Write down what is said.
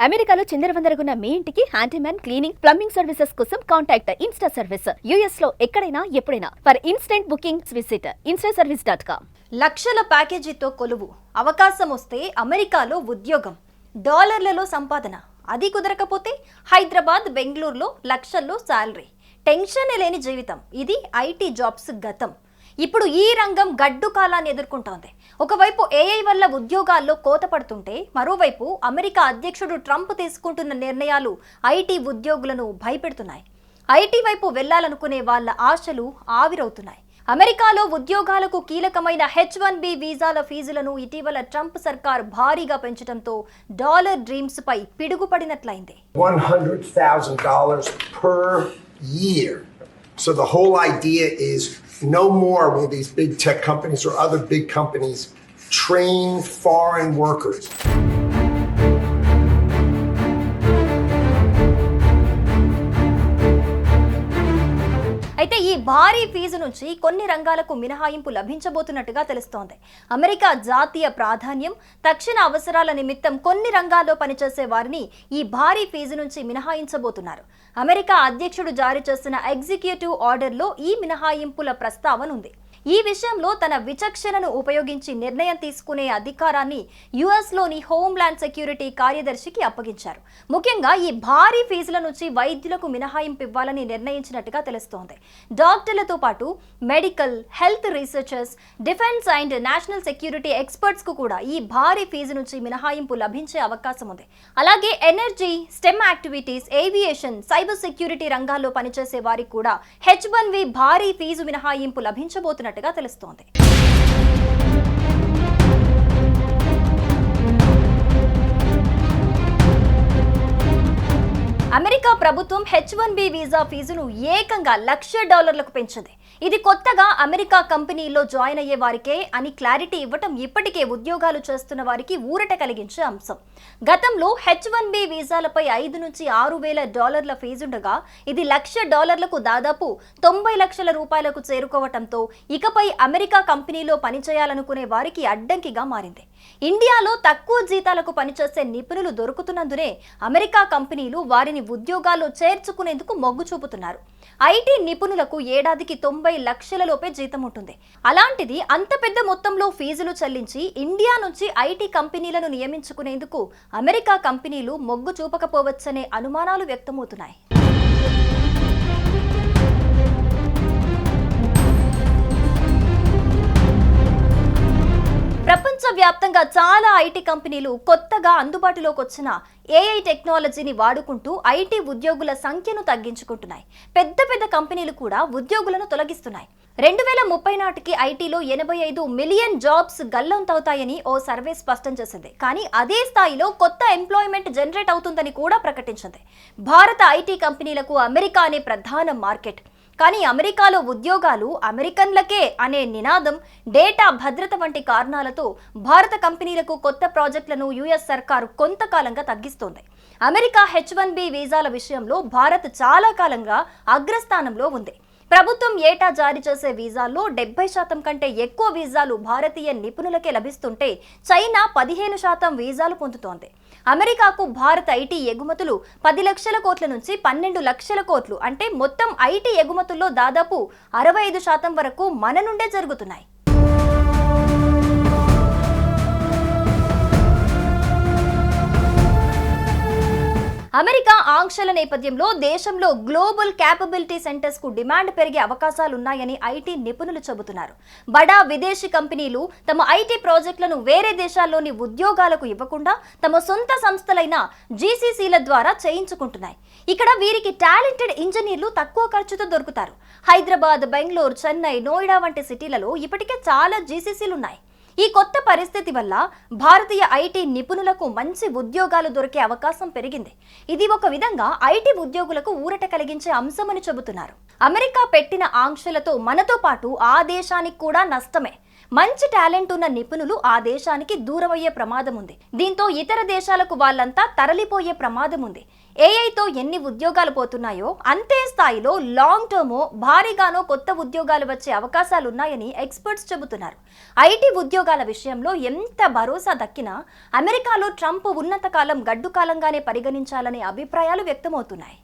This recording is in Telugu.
అమెరికాలో చిందరవందరగున్న మీ ఇంటికి హ్యాండీమ్యాన్, క్లీనింగ్, ప్లంబింగ్ సర్వీసెస్ కోసం కాంటాక్ట్ ఇన్స్టా సర్వీస్. యుఎస్ లో ఎక్కడైనా ఎప్పుడైనా for instant bookings visit instaservice.com. లక్షల ప్యాకేజీతో కొలువు, అవకాశం వస్తే అమెరికాలో ఉద్యోగం, డాలర్లలో సంపాదన, అది కుదరకపోతే హైదరాబాద్, బెంగళూరులో లక్షల్లో శాలరీ, టెన్షన్ లేని జీవితం. ఇది ఐటీ జాబ్స్ గతం. ఇప్పుడు ఈ రంగం గడ్డు కాలాన్ని ఎదుర్కొంటోంది. ఒకవైపు ఏఐ వల్ల ఉద్యోగాల్లో కోత పడుతుంటే, మరోవైపు అమెరికా అధ్యక్షుడు ట్రంప్ తీసుకుంటున్న నిర్ణయాలు ఐటీ ఉద్యోగులను భయపెడుతున్నాయి. ఐటీ వైపు వెళ్లాలనుకునే వాళ్ళ ఆశలు ఆవిరవుతున్నాయి. అమెరికాలో ఉద్యోగాలకు కీలకమైన H-1B వీసాల ఫీజులను ఇటీవల ట్రంప్ సర్కార్ భారీగా పెంచడంతో dollar dreams pi పిడుగుపడినట్లయింది. $100,000 per year. So the whole idea is no more will these big tech companies or other big companies train foreign workers. అయితే ఈ భారీ ఫీజు నుంచి కొన్ని రంగాలకు మినహాయింపు లభించబోతున్నట్టుగా తెలుస్తోంది. అమెరికా జాతీయ ప్రాధాన్యం, తక్షణ అవసరాల నిమిత్తం కొన్ని రంగాల్లో పనిచేసే వారిని ఈ భారీ ఫీజు నుంచి మినహాయించబోతున్నారు. అమెరికా అధ్యక్షుడు జారీ చేసిన ఎగ్జిక్యూటివ్ ఆర్డర్లో ఈ మినహాయింపుల ప్రస్తావన ఉంది. ఈ విషయంలో తన విచక్షణను ఉపయోగించి నిర్ణయం తీసుకునే అధికారాన్ని యుఎస్లోని హోంల్యాండ్ సెక్యూరిటీ కార్యదర్శికి అప్పగించారు. ముఖ్యంగా ఈ భారీ ఫీజుల నుంచి వైద్యులకు మినహాయింపు ఇవ్వాలని నిర్ణయించినట్టుగా తెలుస్తోంది. డాక్టర్లతో పాటు medical, health researchers, defence and national security experts కు కూడా ఈ భారీ ఫీజు నుంచి మినహాయింపు లభించే అవకాశం ఉంది. అలాగే energy, stem activities, aviation, cyber security రంగాల్లో పనిచేసే వారికి కూడా H-1B భారీ ఫీజు మినహాయింపు లభించబోతున్నట్టు తెలుస్తోంది. అమెరికా ప్రభుత్వం H-1B వీసా ఫీజును ఏకంగా $1,00,000 పెంచింది. ఇది కొత్తగా అమెరికా కంపెనీల్లో జాయిన్ అయ్యే వారికే అని క్లారిటీ ఇవ్వటం ఇప్పటికే ఉద్యోగాలు చేస్తున్న వారికి ఊరట కలిగించే అంశం. గతంలో H-1B వీసాలపై $5,000 నుంచి $6,000 ఫీజుండగా ఇది $1,00,000కు దాదాపు $90 లక్షలకు చేరుకోవటంతో ఇకపై అమెరికా కంపెనీలో పనిచేయాలనుకునే వారికి అడ్డంకిగా మారింది. ఇండియాలో తక్కువ జీతాలకు పనిచేసే నిపుణులు దొరుకుతున్నందునే అమెరికా కంపెనీలు వారిని ఉద్యోగాల్లో చేర్చుకునేందుకు మొగ్గు చూపుతున్నారు. ఐటీ నిపుణులకు ఏడాదికి $90 లక్షలలోపే జీతం ఉంటుంది. అలాంటిది అంత పెద్ద మొత్తంలో ఫీజులు చెల్లించి ఇండియా నుంచి ఐటీ కంపెనీలను నియమించుకునేందుకు అమెరికా కంపెనీలు మొగ్గు చూపకపోవచ్చనే అనుమానాలు వ్యక్తమవుతున్నాయి. ప్రపంచవ్యాప్తంగా చాలా ఐటీ కంపెనీలు కొత్తగా అందుబాటులోకి వచ్చిన ఏఐ టెక్నాలజీని వాడుకుంటూ ఐటీ ఉద్యోగుల సంఖ్యను తగ్గించుకుంటున్నాయి. పెద్ద పెద్ద కంపెనీలు కూడా ఉద్యోగులను తొలగిస్తున్నాయి. 2030 నాటికి ఐటీలో 85 మిలియన్ జాబ్స్ గల్లంతవుతాయని ఓ సర్వే స్పష్టం చేసింది. కానీ అదే స్థాయిలో కొత్త ఎంప్లాయ్మెంట్ జనరేట్ అవుతుందని కూడా ప్రకటించింది. భారత ఐటీ కంపెనీలకు అమెరికానే ప్రధాన మార్కెట్. కానీ అమెరికాలో ఉద్యోగాలు అమెరికన్లకే అనే నినాదం, డేటా భద్రత వంటి కారణాలతో భారత కంపెనీలకు కొత్త ప్రాజెక్టులను యుఎస్ సర్కారు కొంతకాలంగా తగ్గిస్తోంది. అమెరికా H-1B వీసాల విషయంలో భారత్ చాలా కాలంగా అగ్రస్థానంలో ఉంది. ప్రభుత్వం ఏటా జారీ చేసే వీసాల్లో 70% కంటే ఎక్కువ వీసాలు భారతీయ నిపుణులకే లభిస్తుంటే చైనా 15% వీసాలు పొందుతోంది. అమెరికాకు భారత ఐటీ ఎగుమతులు 10 లక్షల కోట్ల నుంచి 12 లక్షల కోట్లు, అంటే మొత్తం ఐటీ ఎగుమతుల్లో దాదాపు 65% వరకు మన నుండే జరుగుతున్నాయి. అమెరికా ఆంక్షల నేపథ్యంలో దేశంలో గ్లోబల్ క్యాపబిలిటీ సెంటర్స్ కు డిమాండ్ పెరిగే అవకాశాలున్నాయని ఐటీ నిపుణులు చెబుతున్నారు. బడా విదేశీ కంపెనీలు తమ ఐటీ ప్రాజెక్టులను వేరే దేశాల్లోని ఉద్యోగాలకు ఇవ్వకుండా తమ సొంత సంస్థలైన జీసీసీల ద్వారా చేయించుకుంటున్నాయి. ఇక్కడ వీరికి టాలెంటెడ్ ఇంజనీర్లు తక్కువ ఖర్చుతో దొరుకుతారు. హైదరాబాద్, బెంగళూరు, చెన్నై, నోయిడా వంటి సిటీలలో ఇప్పటికే చాలా జీసీసీలున్నాయి. ఈ కొత్త పరిస్థితి వల్ల భారతీయ ఐటీ నిపుణులకు మంచి ఉద్యోగాలు దొరికే అవకాశం పెరిగింది. ఇది ఒక విధంగా ఐటీ ఉద్యోగులకు ఊరట కలిగించే అంశమని చెబుతున్నారు. అమెరికా పెట్టిన ఆంక్షలతో మనతో పాటు ఆ దేశానికి కూడా నష్టమే. మంచి టాలెంట్ ఉన్న నిపుణులు ఆ దేశానికి దూరమయ్యే ప్రమాదం ఉంది. దీంతో ఇతర దేశాలకు వాళ్ళంతా తరలిపోయే ప్రమాదం ఉంది. ఏఐతో ఎన్ని ఉద్యోగాలు పోతున్నాయో అంతే స్థాయిలో లాంగ్ టర్మ్ భారీగానో కొత్త ఉద్యోగాలు వచ్చే అవకాశాలున్నాయని ఎక్స్పర్ట్స్ చెబుతున్నారు. ఐటీ ఉద్యోగాల విషయంలో ఎంత భరోసా దక్కినా అమెరికాలో ట్రంప్ ఉన్నత కాలం గడ్డు కాలంగానే పరిగణించాలనే అభిప్రాయాలు వ్యక్తమవుతున్నాయి.